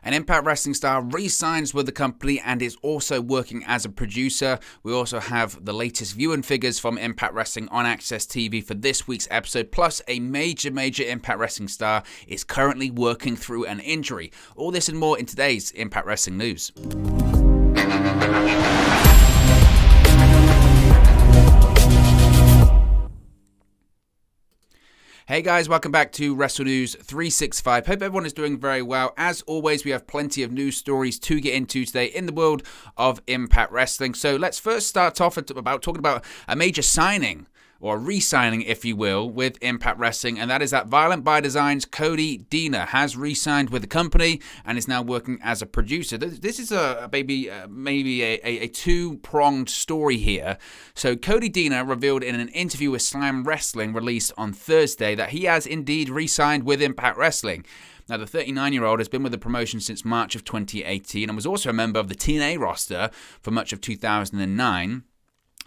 An Impact Wrestling star re-signs with the company and is also working as a producer. We also have the latest viewing figures from Impact Wrestling on Access TV for this week's episode, plus a major Impact Wrestling star is currently working through an injury. All this and more in today's Impact Wrestling news. Hey guys, welcome back to Wrestle News 365. Hope everyone is doing very well. As always, we have plenty of news stories to get into today in the world of Impact Wrestling. So let's first start off about talking about a major signing, or re-signing, if you will, with Impact Wrestling, and that is that Violent by Design's Cody Deaner has re-signed with the company and is now working as a producer. This is maybe a two-pronged story here. So Cody Deaner revealed in an interview with Slam Wrestling released on Thursday that he has indeed re-signed with Impact Wrestling. Now, the 39-year-old has been with the promotion since March of 2018 and was also a member of the TNA roster for much of 2009.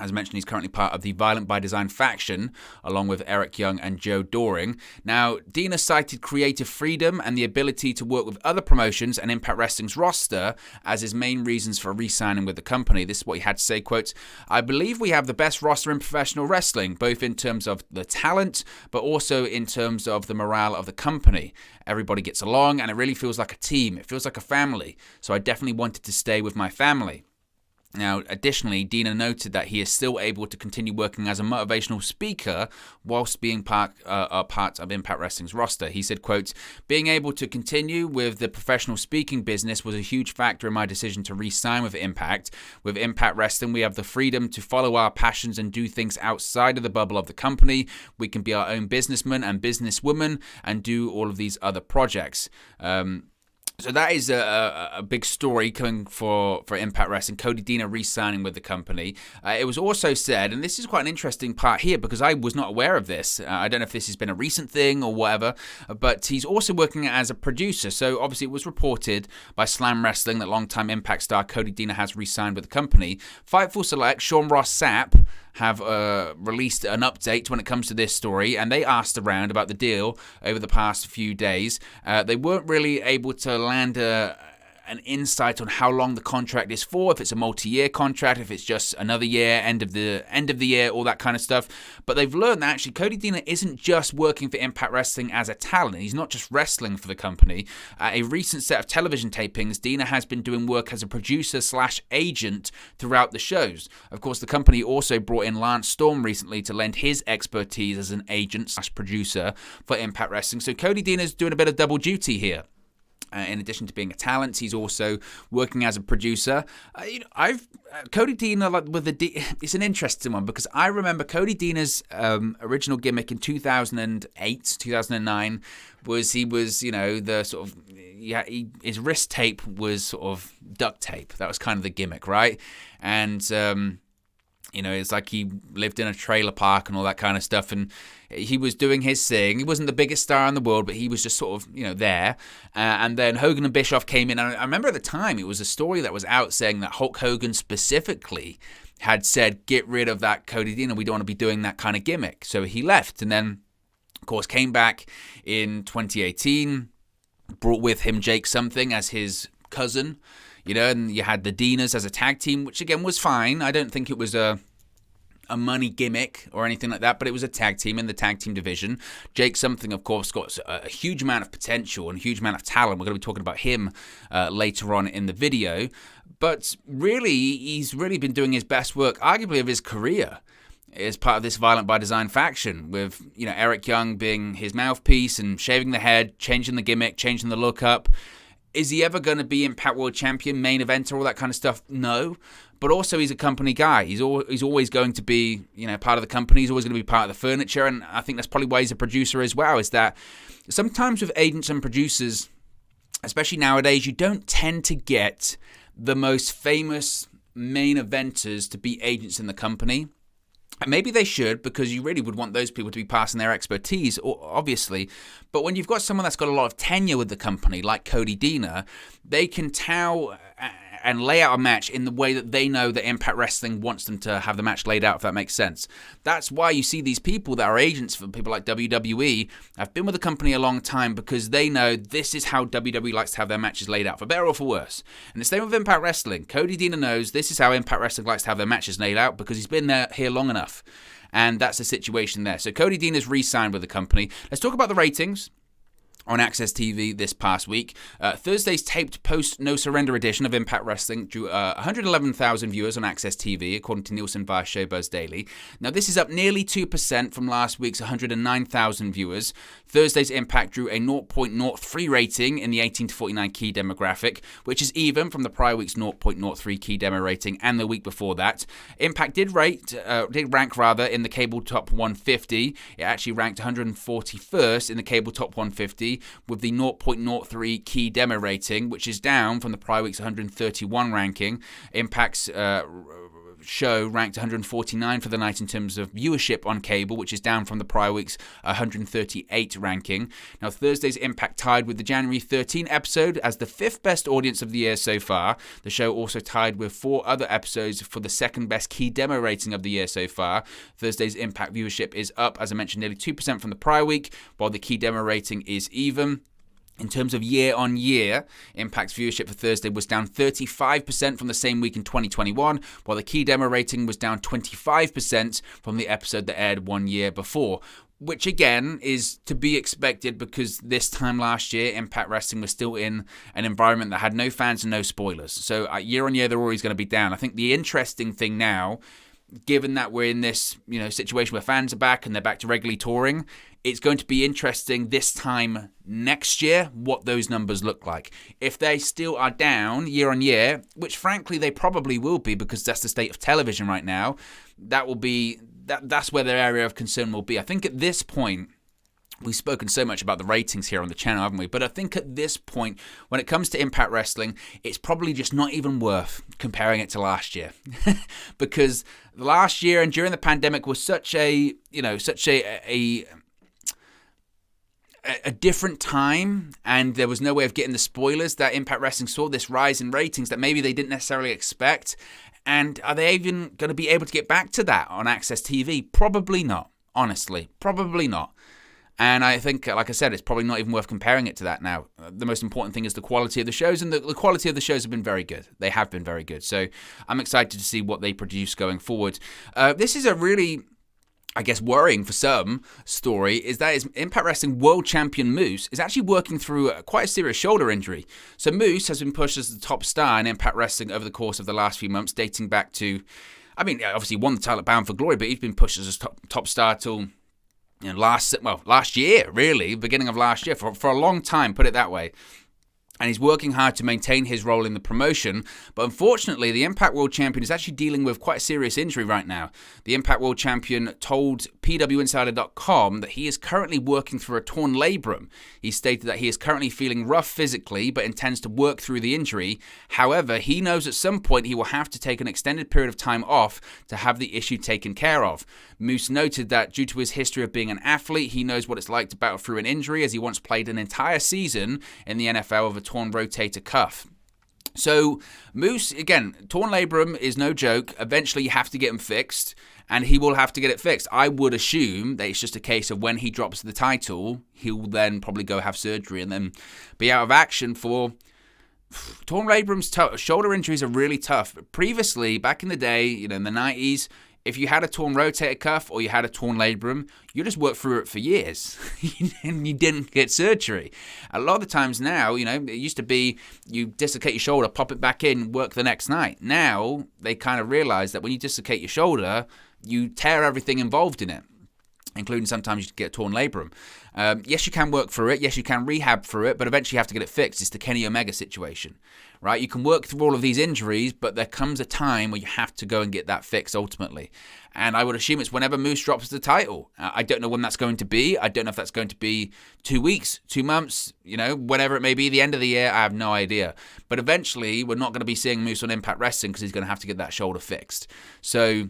As mentioned, he's currently part of the Violent by Design faction, along with Eric Young and Joe Doring. Now, Deaner cited creative freedom and the ability to work with other promotions and Impact Wrestling's roster as his main reasons for re-signing with the company. This is what he had to say, quote, "I believe we have the best roster in professional wrestling, both in terms of the talent, but also in terms of the morale of the company. Everybody gets along, and it really feels like a team. It feels like a family. So I definitely wanted to stay with my family." Now, additionally, Deaner noted that he is still able to continue working as a motivational speaker whilst being part of Impact Wrestling's roster. He said, quote, "Being able to continue with the professional speaking business was a huge factor in my decision to re-sign with Impact. With Impact Wrestling, we have the freedom to follow our passions and do things outside of the bubble of the company. We can be our own businessmen and businesswomen and do all of these other projects." So that is a big story coming for Impact Wrestling, Cody Deaner re-signing with the company. It was also said, and this is quite an interesting part here because I was not aware of this. I don't know if this has been a recent thing or whatever, but he's also working as a producer. So obviously it was reported by Slam Wrestling that longtime Impact star Cody Deaner has re-signed with the company. Fightful Select, Sean Ross Sapp, have released an update when it comes to this story, and they asked around about the deal over the past few days. They weren't really able to land an insight on how long the contract is for, if it's a multi-year contract, if it's just another year, end of the year, all that kind of stuff. But they've learned that actually Cody Deaner isn't just working for Impact Wrestling as a talent. He's not just wrestling for the company. A recent set of television tapings, Deaner has been doing work as a producer/agent throughout the shows. Of course, the company also brought in Lance Storm recently to lend his expertise as an agent/producer for Impact Wrestling. So Cody Deaner's doing a bit of double duty here. In addition to being a talent, he's also working as a producer. Cody Deaner it's an interesting one because I remember Cody Deaner's original gimmick in 2008, 2009 was he was the sort of his wrist tape was sort of duct tape. That was kind of the gimmick, right? And it's like he lived in a trailer park and all that kind of stuff, and he was doing his thing. He wasn't the biggest star in the world, but he was just sort of, there. And then Hogan and Bischoff came in, and I remember at the time, it was a story that was out saying that Hulk Hogan specifically had said, get rid of that Cody Deaner, we don't want to be doing that kind of gimmick. So he left, and then, of course, came back in 2018, brought with him Jake Something as his cousin, and you had the Deaners as a tag team, which again was fine. I don't think it was a money gimmick or anything like that, but it was a tag team in the tag team division. Jake Something, of course, got a huge amount of potential and a huge amount of talent. We're going to be talking about him later on in the video. But really, he's really been doing his best work, arguably, of his career as part of this Violent by Design faction, with Eric Young being his mouthpiece and shaving the head, changing the gimmick, changing the look up. Is he ever going to be Impact World Champion, main eventer, all that kind of stuff? No. But also he's a company guy. He's always going to be, part of the company. He's always going to be part of the furniture. And I think that's probably why he's a producer as well, is that sometimes with agents and producers, especially nowadays, you don't tend to get the most famous main eventers to be agents in the company. And maybe they should, because you really would want those people to be passing their expertise, obviously. But when you've got someone that's got a lot of tenure with the company, like Cody Deaner, they can tout and lay out a match in the way that they know that Impact Wrestling wants them to have the match laid out, if that makes sense. That's why you see these people that are agents for people like WWE have been with the company a long time, because they know this is how WWE likes to have their matches laid out, for better or for worse. And the same with Impact Wrestling. Cody Deaner knows this is how Impact Wrestling likes to have their matches laid out, because he's been here long enough. And that's the situation there. So Cody Deaner's re-signed with the company. Let's talk about the ratings on Access TV this past week. Thursday's taped post-No Surrender edition of Impact Wrestling drew 111,000 viewers on Access TV, according to Nielsen via Showbuzz Daily. Now, this is up nearly 2% from last week's 109,000 viewers. Thursday's Impact drew a 0.03 rating in the 18 to 49 key demographic, which is even from the prior week's 0.03 key demo rating and the week before that. Impact did rank in the cable top 150. It actually ranked 141st in the cable top 150 with the 0.03 key demo rating, which is down from the prior week's 131 ranking. Impact's show ranked 149 for the night in terms of viewership on cable, which is down from the prior week's 138 ranking. Now, Thursday's Impact tied with the January 13 episode as the 5th best audience of the year so far. The show also tied with 4 other episodes for the 2nd best key demo rating of the year so far. Thursday's Impact viewership is up, as I mentioned, nearly 2% from the prior week, while the key demo rating is even. In terms of year-on-year, Impact's viewership for Thursday was down 35% from the same week in 2021, while the key demo rating was down 25% from the episode that aired 1 year before, which again is to be expected because this time last year, Impact Wrestling was still in an environment that had no fans and no spoilers. So year-on-year, they're always going to be down. I think the interesting thing now, given that we're in this situation where fans are back and they're back to regularly touring, it's going to be interesting this time next year what those numbers look like. If they still are down year on year, which frankly they probably will be because that's the state of television right now, that's where their area of concern will be. I think at this point, we've spoken so much about the ratings here on the channel, haven't we? But I think at this point, when it comes to Impact Wrestling, it's probably just not even worth comparing it to last year. Because last year and during the pandemic was such a different time, and there was no way of getting the spoilers that Impact Wrestling saw this rise in ratings that maybe they didn't necessarily expect. And are they even going to be able to get back to that on Access TV? Probably not, honestly. Probably not. And I think, like I said, it's probably not even worth comparing it to that now. The most important thing is the quality of the shows, and the quality of the shows have been very good. They have been very good. So I'm excited to see what they produce going forward. This is a really, I guess, worrying for some story, is that Impact Wrestling World Champion Moose is actually working through quite a serious shoulder injury. So Moose has been pushed as the top star in Impact Wrestling over the course of the last few months, dating back to, obviously he won the title at Bound for Glory, but he's been pushed as a top star till last year, really, beginning of last year, for a long time, put it that way. And he's working hard to maintain his role in the promotion. But unfortunately, the Impact World Champion is actually dealing with quite a serious injury right now. The Impact World Champion told PWInsider.com that he is currently working through a torn labrum. He stated that he is currently feeling rough physically, but intends to work through the injury. However, he knows at some point he will have to take an extended period of time off to have the issue taken care of. Moose noted that due to his history of being an athlete, he knows what it's like to battle through an injury, as he once played an entire season in the NFL with a torn rotator cuff. So Moose, again, torn labrum is no joke. Eventually you have to get him fixed, and he will have to get it fixed. I would assume that it's just a case of when he drops the title, he'll then probably go have surgery and then be out of action for... Torn labrums, shoulder injuries are really tough. Previously, back in the day, in the 90s, if you had a torn rotator cuff or you had a torn labrum, you just worked through it for years and you didn't get surgery. A lot of the times now, it used to be you dislocate your shoulder, pop it back in, work the next night. Now they kind of realize that when you dislocate your shoulder, you tear everything involved in it, including sometimes you get a torn labrum. Yes, you can work through it. Yes, you can rehab through it, but eventually you have to get it fixed. It's the Kenny Omega situation, right? You can work through all of these injuries, but there comes a time where you have to go and get that fixed ultimately. And I would assume it's whenever Moose drops the title. I don't know when that's going to be. I don't know if that's going to be 2 weeks, 2 months, whatever it may be, the end of the year. I have no idea. But eventually, we're not going to be seeing Moose on Impact Wrestling because he's going to have to get that shoulder fixed. So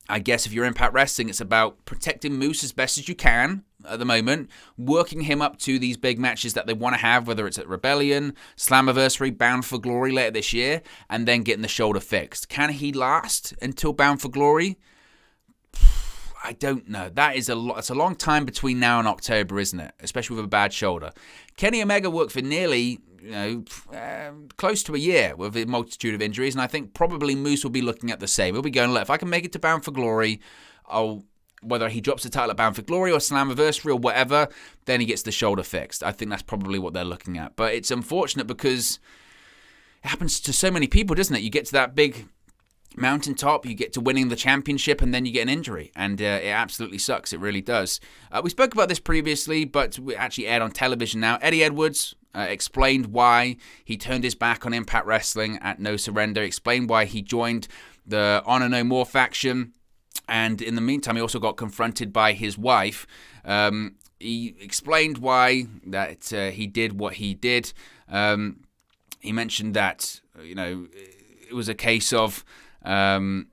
I guess if you're Impact Wrestling, it's about protecting Moose as best as you can at the moment, working him up to these big matches that they want to have, whether it's at Rebellion, Slammiversary, Bound for Glory later this year, and then getting the shoulder fixed. Can he last until Bound for Glory? I don't know. It's a long time between now and October, isn't it? Especially with a bad shoulder. Kenny Omega worked for nearly, close to a year with a multitude of injuries, and I think probably Moose will be looking at the same. He'll be going, look, if I can make it to Bound for Glory, whether he drops the title at Bound for Glory or Slammiversary or whatever, then he gets the shoulder fixed. I think that's probably what they're looking at. But it's unfortunate because it happens to so many people, doesn't it? You get to that big mountaintop, you get to winning the championship, and then you get an injury, and it absolutely sucks. It really does. We spoke about this previously, but we actually aired on television now. Eddie Edwards explained why he turned his back on Impact Wrestling at No Surrender, explained why he joined the Honor No More faction, and in the meantime, he also got confronted by his wife. He explained why that he did what he did. He mentioned that, it was a case of when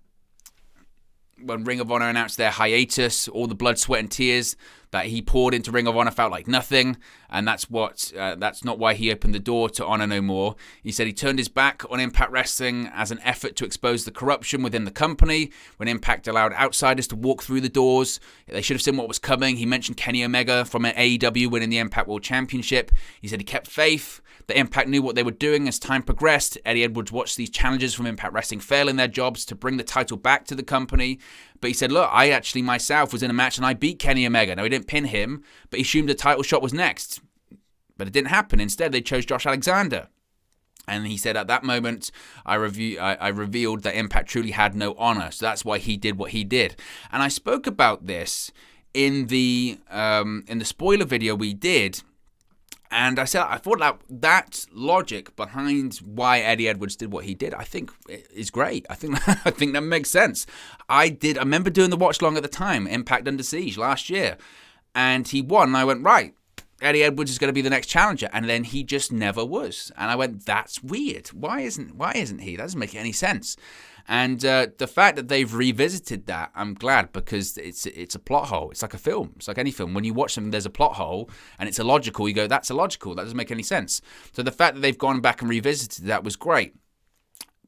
Ring of Honor announced their hiatus, all the blood, sweat, and tears that he poured into Ring of Honor felt like nothing, and that's not why he opened the door to Honor No More. He said he turned his back on Impact Wrestling as an effort to expose the corruption within the company. When Impact allowed outsiders to walk through the doors, they should have seen what was coming. He mentioned Kenny Omega from AEW winning the Impact World Championship. He said he kept faith. The Impact knew what they were doing as time progressed. Eddie Edwards watched these challengers from Impact Wrestling fail in their jobs to bring the title back to the company. But he said, look, I actually myself was in a match and I beat Kenny Omega. Now, he didn't pin him, but he assumed the title shot was next. But it didn't happen. Instead, they chose Josh Alexander. And he said, at that moment, I revealed that Impact truly had no honor. So that's why he did what he did. And I spoke about this in the spoiler video we did. And I said, I thought that logic behind why Eddie Edwards did what he did, I think is great. I think that makes sense. I remember doing the watch long at the time, Impact Under Siege last year, and he won. And I went, right, Eddie Edwards is going to be the next challenger, and then he just never was. And I went, that's weird. Why isn't he? That doesn't make any sense. And the fact that they've revisited that, I'm glad, because it's a plot hole. It's like a film. It's like any film. When you watch something, there's a plot hole, and it's illogical. You go, that's illogical. That doesn't make any sense. So the fact that they've gone back and revisited that was great.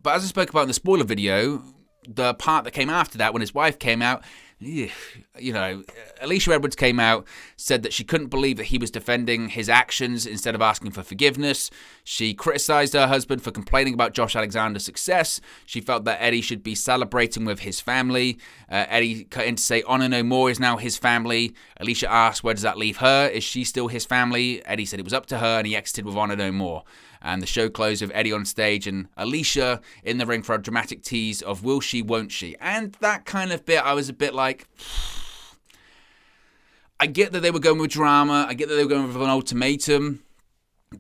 But as I spoke about in the spoiler video, the part that came after that, when his wife came out, Alicia Edwards came out, said that she couldn't believe that he was defending his actions instead of asking for forgiveness. She criticized her husband for complaining about Josh Alexander's success. She felt that Eddie should be celebrating with his family. Eddie cut in to say Honor No More is now his family. Alicia asked, where does that leave her? Is she still his family? Eddie said it was up to her, and he exited with Honor No More. And the show closed with Eddie on stage and Alicia in the ring for a dramatic tease of will she, won't she? And that kind of bit, I was a bit like, I get that they were going with drama. I get that they were going with an ultimatum.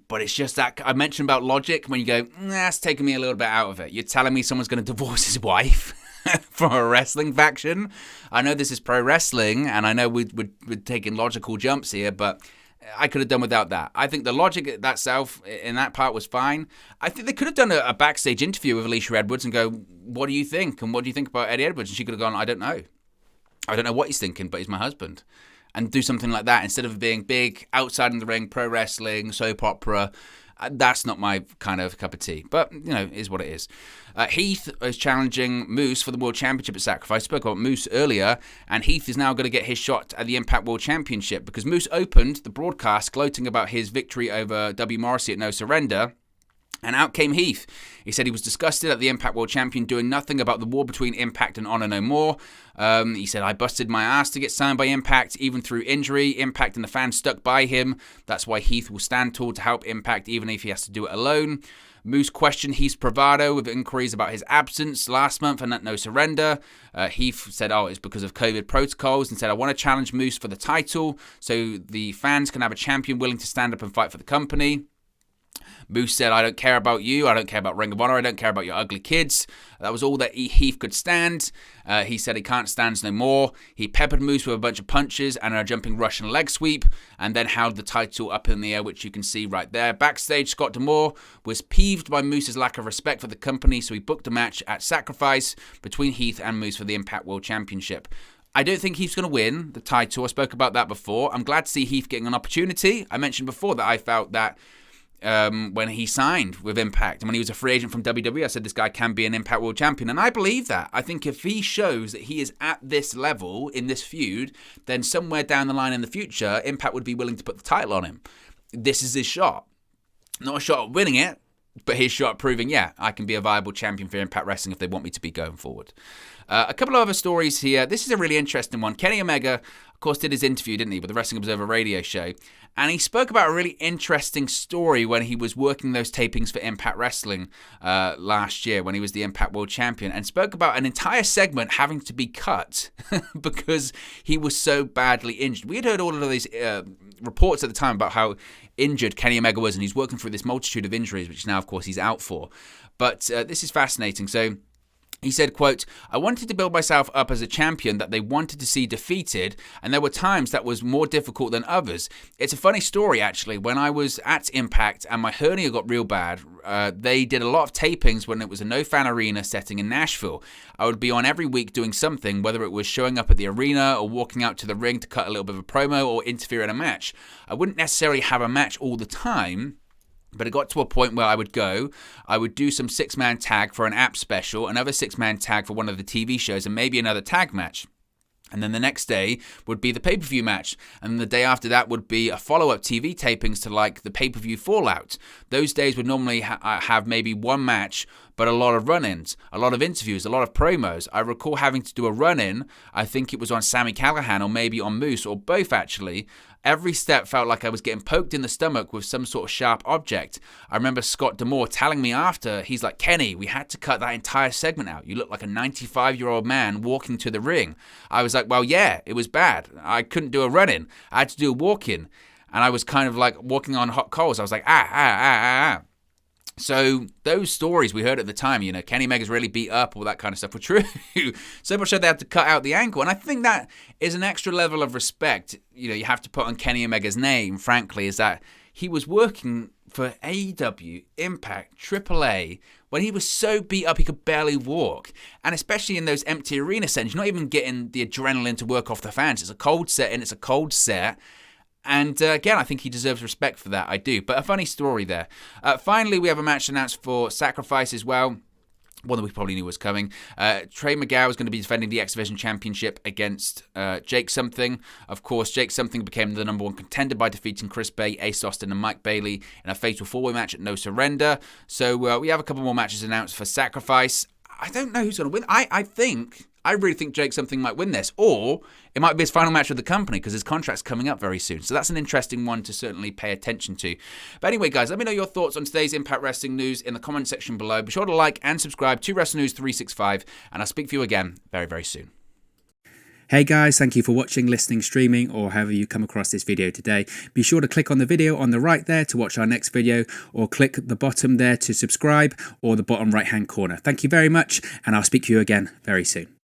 But it's just that I mentioned about logic when you go, that's taking me a little bit out of it. You're telling me someone's going to divorce his wife from a wrestling faction? I know this is pro wrestling, and I know we're taking logical jumps here, but I could have done without that. I think the logic that self in that part was fine. I think they could have done a backstage interview with Alicia Edwards and go, what do you think? And what do you think about Eddie Edwards? And she could have gone, I don't know. I don't know what he's thinking, but he's my husband. And do something like that instead of being big, outside in the ring, pro wrestling, soap opera. That's not my kind of cup of tea. But, it is what it is. Heath is challenging Moose for the World Championship at Sacrifice. I spoke about Moose earlier, and Heath is now going to get his shot at the Impact World Championship because Moose opened the broadcast gloating about his victory over W. Morrissey at No Surrender. And out came Heath. He said he was disgusted at the Impact World Champion doing nothing about the war between Impact and Honor No More. He said, I busted my ass to get signed by Impact, even through injury. Impact and the fans stuck by him. That's why Heath will stand tall to help Impact, even if he has to do it alone. Moose questioned Heath's bravado with inquiries about his absence last month and at No Surrender. Heath said, it's because of COVID protocols, and said, I want to challenge Moose for the title so the fans can have a champion willing to stand up and fight for the company. Moose said, I don't care about you. I don't care about Ring of Honor. I don't care about your ugly kids. That was all that Heath could stand. He said he can't stand no more. He peppered Moose with a bunch of punches and a jumping Russian leg sweep, and then held the title up in the air, which you can see right there. Backstage, Scott D'Amore was peeved by Moose's lack of respect for the company, so he booked a match at Sacrifice between Heath and Moose for the Impact World Championship. I don't think Heath's going to win the title. I spoke about that before. I'm glad to see Heath getting an opportunity. I mentioned before that I felt that when he signed with Impact and when he was a free agent from WWE, I said this guy can be an Impact World Champion. And I believe that. I think if he shows that he is at this level in this feud, then somewhere down the line in the future, Impact would be willing to put the title on him. This is his shot. Not a shot at winning it, but his shot at proving, yeah, I can be a viable champion for Impact Wrestling if they want me to be going forward. A couple of other stories here. This is a really interesting one. Kenny Omega, of course, did his interview, didn't he, with the Wrestling Observer radio show. And he spoke about a really interesting story when he was working those tapings for Impact Wrestling last year when he was the Impact World Champion, and spoke about an entire segment having to be cut because he was so badly injured. We had heard all of these reports at the time about how injured Kenny Omega was, and he's working through this multitude of injuries, which now, of course, he's out for. But this is fascinating. So he said, quote, "I wanted to build myself up as a champion that they wanted to see defeated, and there were times that was more difficult than others." It's a funny story, actually. When I was at Impact and my hernia got real bad, they did a lot of tapings when it was a no-fan arena setting in Nashville. I would be on every week doing something, whether it was showing up at the arena or walking out to the ring to cut a little bit of a promo or interfere in a match. I wouldn't necessarily have a match all the time, but it got to a point where I would do some six-man tag for an app special, another six-man tag for one of the TV shows, and maybe another tag match. And then the next day would be the pay-per-view match. And then the day after that would be a follow-up TV tapings to like the pay-per-view Fallout. Those days would normally have maybe one match, but a lot of run-ins, a lot of interviews, a lot of promos. I recall having to do a run-in. I think it was on Sami Callihan or maybe on Moose or both actually. Every step felt like I was getting poked in the stomach with some sort of sharp object. I remember Scott D'Amore telling me after, he's like, "Kenny, we had to cut that entire segment out. You look like a 95-year-old man walking to the ring." I was like, well, yeah, it was bad. I couldn't do a run-in. I had to do a walk-in. And I was kind of like walking on hot coals. I was like, So those stories we heard at the time, you know, Kenny Omega's really beat up, all that kind of stuff, were true. So much so they had to cut out the ankle. And I think that is an extra level of respect, you know, you have to put on Kenny Omega's name, frankly, is that he was working for AEW, Impact, AAA, when he was so beat up he could barely walk. And especially in those empty arena settings, you're not even getting the adrenaline to work off the fans. It's a cold set and it's a cold set. And again, I think he deserves respect for that. I do. But a funny story there. Finally, we have a match announced for Sacrifice as well. One that we probably knew was coming. Trey Miguel is going to be defending the X Division Championship against Jake Something. Of course, Jake Something became the number one contender by defeating Chris Bay, Ace Austin, and Mike Bailey in a fatal four-way match at No Surrender. So we have a couple more matches announced for Sacrifice. I don't know who's going to win. I really think Jake Something might win this, or it might be his final match with the company because his contract's coming up very soon. So that's an interesting one to certainly pay attention to. But anyway, guys, let me know your thoughts on today's Impact Wrestling news in the comment section below. Be sure to like and subscribe to Wrestling News 365, and I'll speak to you again very, very soon. Hey guys, thank you for watching, listening, streaming, or however you come across this video today. Be sure to click on the video on the right there to watch our next video, or click the bottom there to subscribe, or the bottom right hand corner. Thank you very much, and I'll speak to you again very soon.